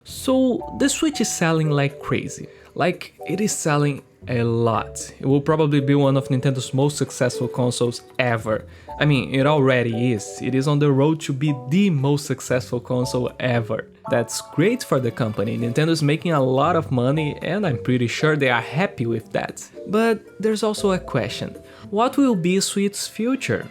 So the Switch is selling like crazy. Like, it is selling a lot. It will probably be one of Nintendo's most successful consoles ever. I mean, it already is. It is on the road to be the most successful console ever. That's great for the company. Nintendo's making a lot of money and I'm pretty sure they are happy with that. But there's also a question. What will be Switch's future?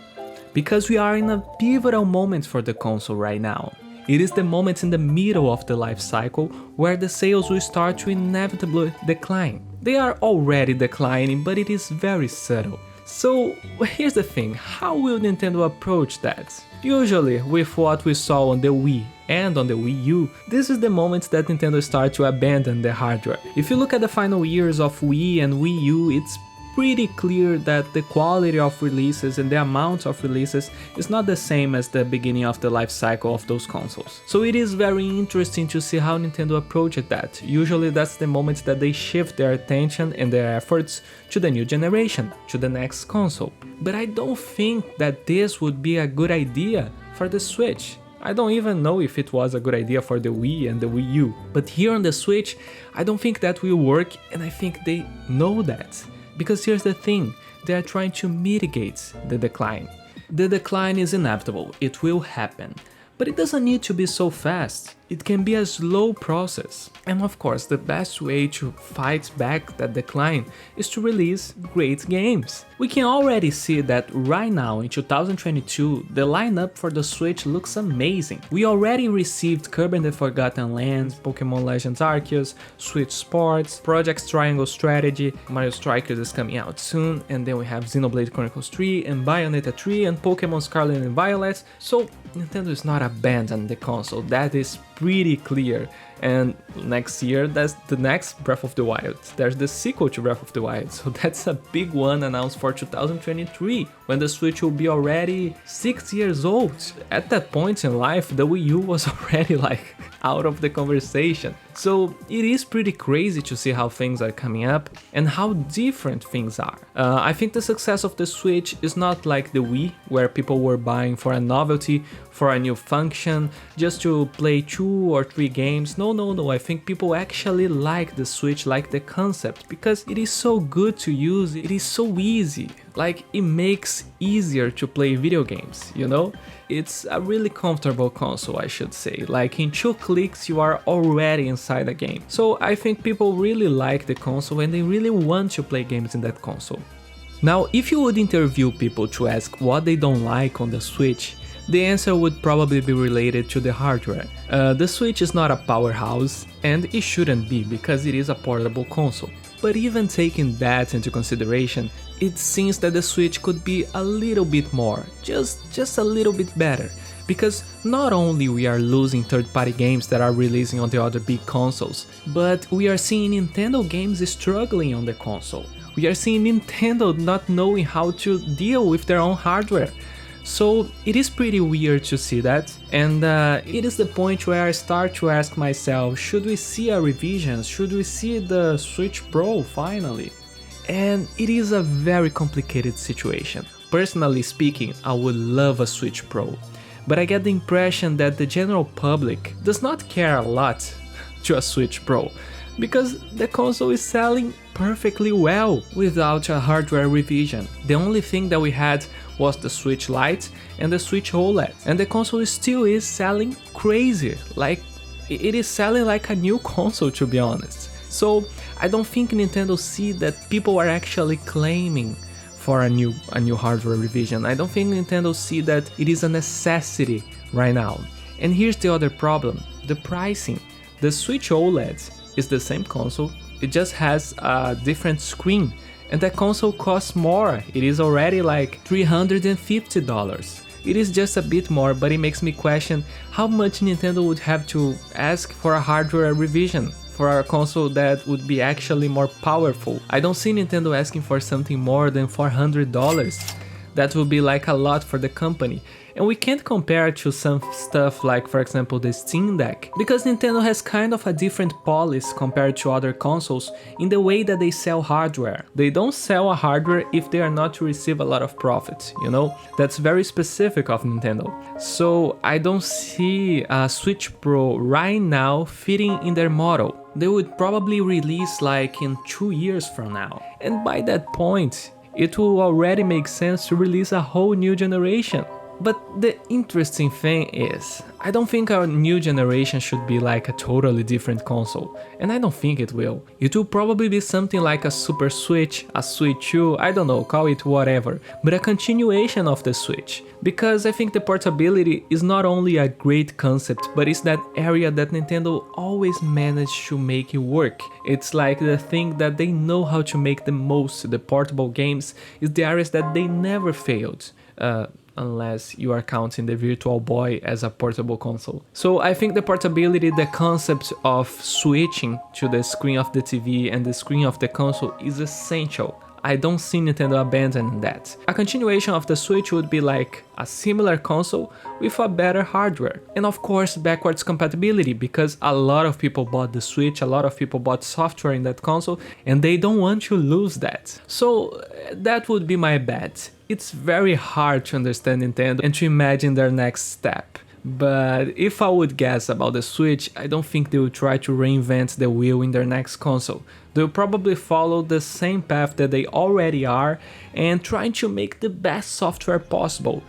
Because we are in a pivotal moment for the console right now. It is the moment in the middle of the life cycle where the sales will start to inevitably decline. They are already declining, but it is very subtle. So here's the thing, how will Nintendo approach that? Usually, with what we saw on the Wii and on the Wii U, this is the moment that Nintendo starts to abandon the hardware. If you look at the final years of Wii and Wii U, it's pretty clear that the quality of releases and the amount of releases is not the same as the beginning of the life cycle of those consoles. So it is very interesting to see how Nintendo approached that. Usually that's the moment that they shift their attention and their efforts to the new generation, to the next console. But I don't think that this would be a good idea for the Switch. I don't even know if it was a good idea for the Wii and the Wii U. But here on the Switch, I don't think that will work, and I think they know that. Because here's the thing, they are trying to mitigate the decline. The decline is inevitable, it will happen. But it doesn't need to be so fast. It can be a slow process. And of course, the best way to fight back that decline is to release great games. We can already see that right now in 2022, the lineup for the Switch looks amazing. We already received Kirby and the Forgotten Lands, Pokémon Legends Arceus, Switch Sports, Project Triangle Strategy, Mario Strikers is coming out soon, and then we have Xenoblade Chronicles 3 and Bayonetta 3 and Pokémon Scarlet and Violet. So Nintendo is not abandoning the console, that is pretty clear. And next year, that's the next Breath of the Wild. There's the sequel to Breath of the Wild, so that's a big one announced for 2023, when the Switch will be already 6 years old. At that point in life, the Wii U was already like out of the conversation. So it is pretty crazy to see how things are coming up and how different things are. I think the success of the Switch is not like the Wii, where people were buying for a novelty, for a new function, just to play 2 or 3 games. No, I think people actually like the Switch, like the concept, because it is so good to use, it is so easy. Like, it makes easier to play video games, you know? It's a really comfortable console, I should say. Like, in 2 clicks you are already inside a game. So I think people really like the console and they really want to play games in that console. Now, if you would interview people to ask what they don't like on the Switch, the answer would probably be related to the hardware. The Switch is not a powerhouse, and it shouldn't be because it is a portable console. But even taking that into consideration, it seems that the Switch could be a little bit more, just a little bit better. Because not only we are losing third-party games that are releasing on the other big consoles, but we are seeing Nintendo games struggling on the console. We are seeing Nintendo not knowing how to deal with their own hardware. So it is pretty weird to see that, and it is the point where I start to ask myself, should we see a revision? Should we see the Switch Pro finally? And it is a very complicated situation. Personally speaking, I would love a Switch Pro, but I get the impression that the general public does not care a lot to a Switch Pro, because the console is selling perfectly well without a hardware revision. The only thing that we had was the Switch Lite and the Switch OLED, and the console still is selling crazy, like it is selling like a new console, to be honest. So I don't think Nintendo see that people are actually claiming for a new hardware revision. I don't think Nintendo see that it is a necessity right now. And here's the other problem, the pricing. The Switch OLED is the same console, it just has a different screen, and that console costs more. It is already like $350. It is just a bit more, but it makes me question how much Nintendo would have to ask for a hardware revision for a console that would be actually more powerful. I don't see Nintendo asking for something more than $400. That would be like a lot for the company. And we can't compare it to some stuff like, for example, the Steam Deck, because Nintendo has kind of a different policy compared to other consoles in the way that they sell hardware. They don't sell a hardware if they are not to receive a lot of profit, you know? That's very specific of Nintendo. So I don't see a Switch Pro right now fitting in their model. They would probably release like in 2 years from now. And by that point, it will already make sense to release a whole new generation. But the interesting thing is, I don't think our new generation should be like a totally different console, and I don't think it will. It will probably be something like a Super Switch, a Switch 2, I don't know, call it whatever, but a continuation of the Switch. Because I think the portability is not only a great concept, but it's that area that Nintendo always managed to make it work. It's like the thing that they know how to make the most, the portable games, is the areas that they never failed. Unless you are counting the Virtual Boy as a portable console. So I think the portability, the concept of switching to the screen of the TV and the screen of the console is essential. I don't see Nintendo abandoning that. A continuation of the Switch would be like a similar console with a better hardware. And of course backwards compatibility, because a lot of people bought the Switch, a lot of people bought software in that console, and they don't want to lose that. So that would be my bet. It's very hard to understand Nintendo and to imagine their next step. But if I would guess about the Switch, I don't think they will try to reinvent the wheel in their next console. They'll probably follow the same path that they already are and trying to make the best software possible.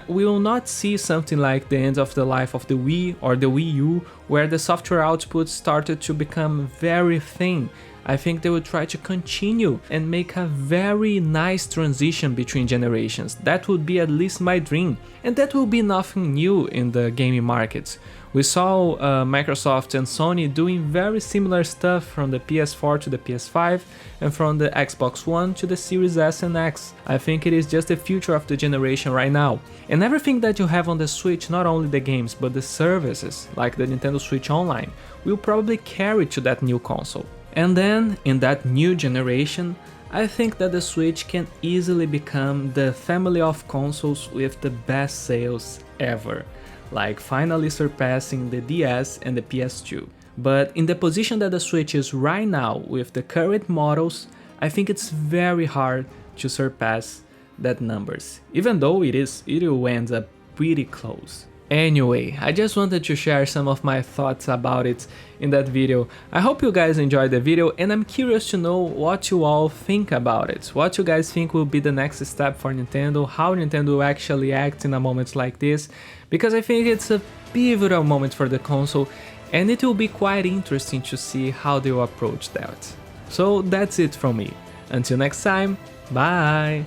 We will not see something like the end of the life of the Wii or the Wii U, where the software output started to become very thin. I think they will try to continue and make a very nice transition between generations. That would be at least my dream. And that will be nothing new in the gaming market. We saw Microsoft and Sony doing very similar stuff from the PS4 to the PS5 and from the Xbox One to the Series S and X. I think it is just the future of the generation right now. And everything that you have on the Switch, not only the games but the services like the Nintendo Switch Online, will probably carry to that new console. And then, in that new generation, I think that the Switch can easily become the family of consoles with the best sales ever, like finally surpassing the DS and the PS2. But in the position that the Switch is right now with the current models, I think it's very hard to surpass that numbers, even though it will end up pretty close. Anyway, I just wanted to share some of my thoughts about it in that video. I hope you guys enjoyed the video, and I'm curious to know what you all think about it. What you guys think will be the next step for Nintendo, how Nintendo will actually act in a moment like this, because I think it's a pivotal moment for the console, and it will be quite interesting to see how they will approach that. So that's it from me. Until next time, bye!